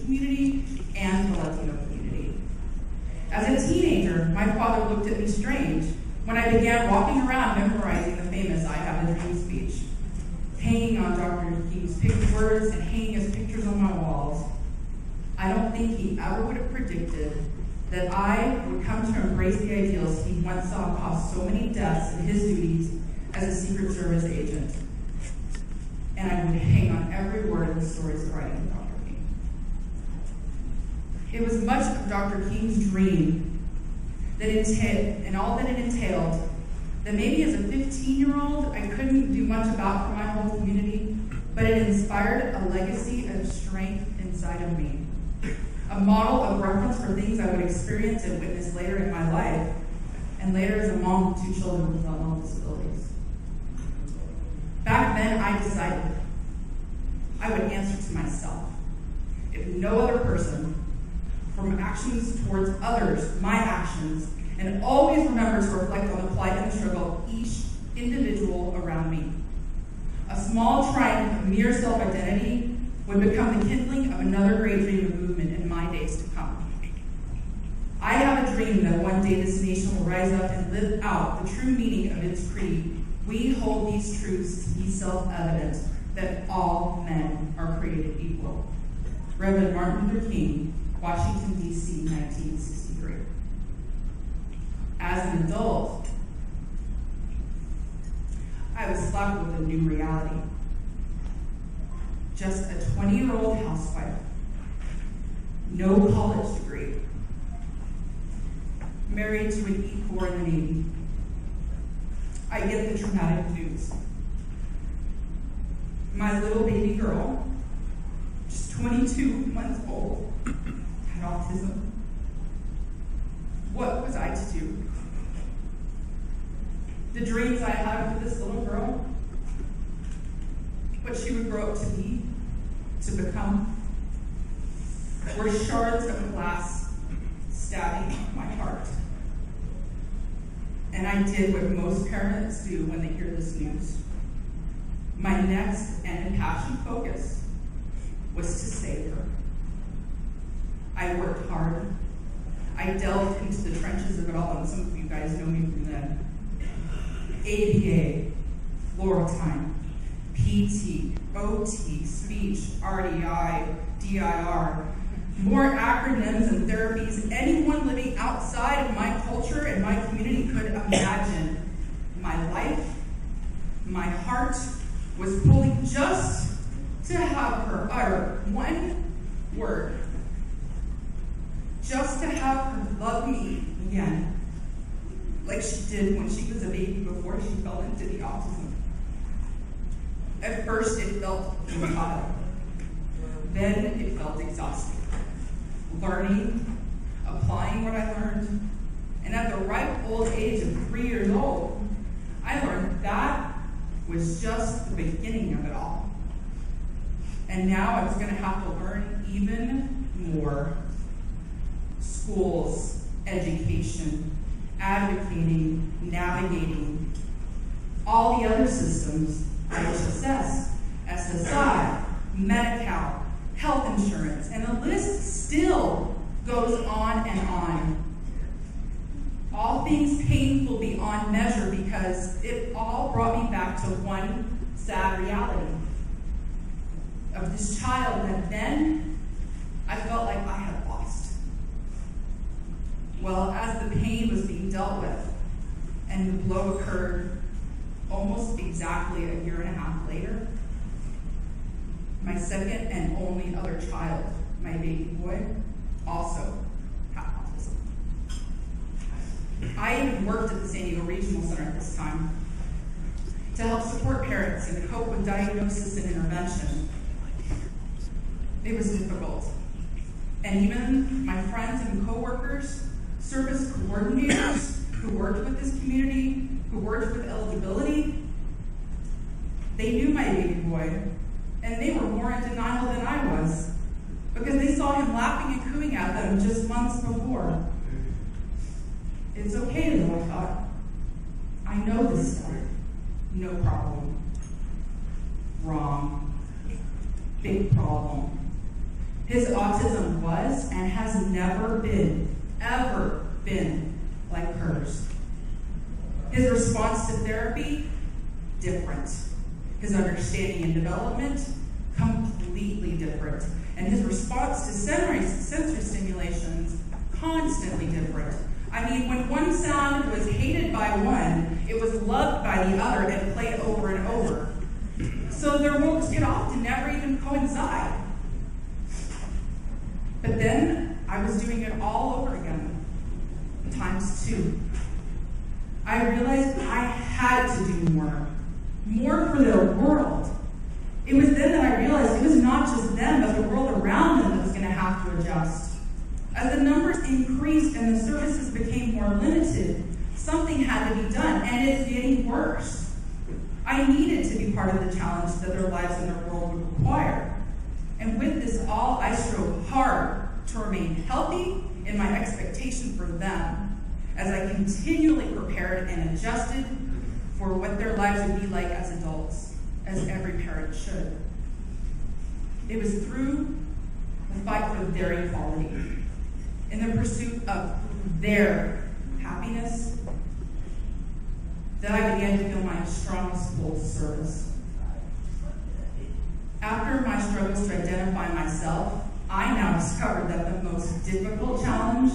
community and the Latino community. As a teenager, my father looked at me strange when I began walking around memorizing the famous I Have a Dream speech, hanging on Dr. King's words and hanging his pictures on my walls. I don't think he ever would have predicted that I would come to embrace the ideals he once saw cause so many deaths in his duties as a Secret Service agent. And I would hang on every word of the stories of writing with Dr. King. It was much of Dr. King's dream that and all that it entailed, that maybe as a 15-year-old I couldn't do much about for my whole community, but it inspired a legacy of strength inside of me. A model of reference for things I would experience and witness later in my life, and later as a mom of 2 children with developmental disabilities. Back then, I decided I would answer to myself, if no other person, from actions towards others, my actions, and always remember to reflect on the plight and the struggle of each individual around me. A small triumph of mere self-identity would become the kindling of another great dream of movement in my days to come. I have a dream that one day this nation will rise up and live out the true meaning of its creed. We hold these truths to be self-evident, that all men are created equal. Reverend Martin Luther King, Washington, D.C., 1963. As an adult, I was slapped with a new reality. Just a 20-year-old housewife, no college degree, married to an E-Corps in the Navy. I get the traumatic news. My little baby girl, just 22 months old, had autism. What was I to do? The dreams I had for this little girl, what she would grow up to be, to become, were shards of glass stabbing my heart. And I did what most parents do when they hear this news. My next and impassioned focus was to save her. I worked hard. I delved into the trenches of it all, and some of you guys know me from then. ABA, floral time, PT, OT, speech, RDI, DIR, more acronyms and therapies anyone living outside of my culture and my community could imagine. My life, my heart was pulling just to have her utter one word. Just to have her love me again, like she did when she was a baby before she fell into the autism. At first it felt futile. Then it felt exhausting. Learning, applying what I learned, and at the ripe old age of 3 years old, I learned that was just the beginning of it all. And now I was going to have to learn even more. Schools, education, advocating, navigating, all the other systems, HSS, SSI, Medi-Cal, health insurance, and the list still goes on and on. All things painful beyond measure because it all brought me back to one sad reality of this child that then I felt like I had lost. Well, as the pain was being dealt with and the blow occurred almost exactly a year and a half later, my second and only other child, my baby boy, also had autism. I even worked at the San Diego Regional Center at this time to help support parents and cope with diagnosis and intervention. It was difficult. And even my friends and coworkers, service coordinators who worked with this community, who worked with eligibility, they knew my baby boy, and they were more in denial than I was, because they saw him laughing and cooing at them just months before. It's okay though, I thought. I know this stuff. No problem. Wrong. Big problem. His autism was and has never been, ever been like hers. His response to therapy, different. His understanding and development, completely different. And his response to sensory stimulations, constantly different. I mean, when one sound was hated by one, it was loved by the other and played over and over. So their worlds could often never even coincide. But then I was doing it all over again, ×2. I realized I had to do more for their world. It was then that I realized it was not just them, but the world around them that was going to have to adjust. As the numbers increased and the services became more limited, something had to be done, and it's getting worse. I needed to be part of the challenge that their lives and their world would require. And with this all, I strove hard to remain healthy in my expectation for them as I continually prepared and adjusted for what their lives would be like as adults, as every parent should. It was through the fight for their equality, in the pursuit of their happiness, that I began to feel my strongest pull to service. After my struggles to identify myself, I now discovered that the most difficult challenge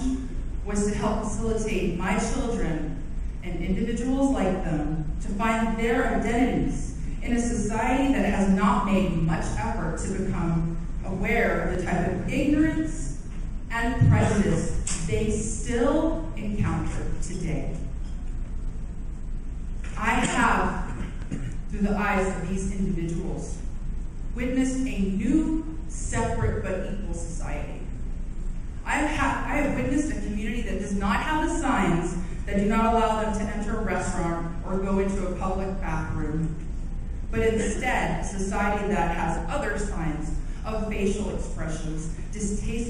was to help facilitate my children and individuals like them to find their identities in a society that has not made much effort to become aware of the type of ignorance and prejudice they still encounter today. I have, through the eyes of these individuals, witnessed a new, separate but equal society. I have witnessed a community that does not have the signs that do not allow them to enter a restaurant or go into a public bathroom, but instead a society that has other signs of facial expressions, distasteful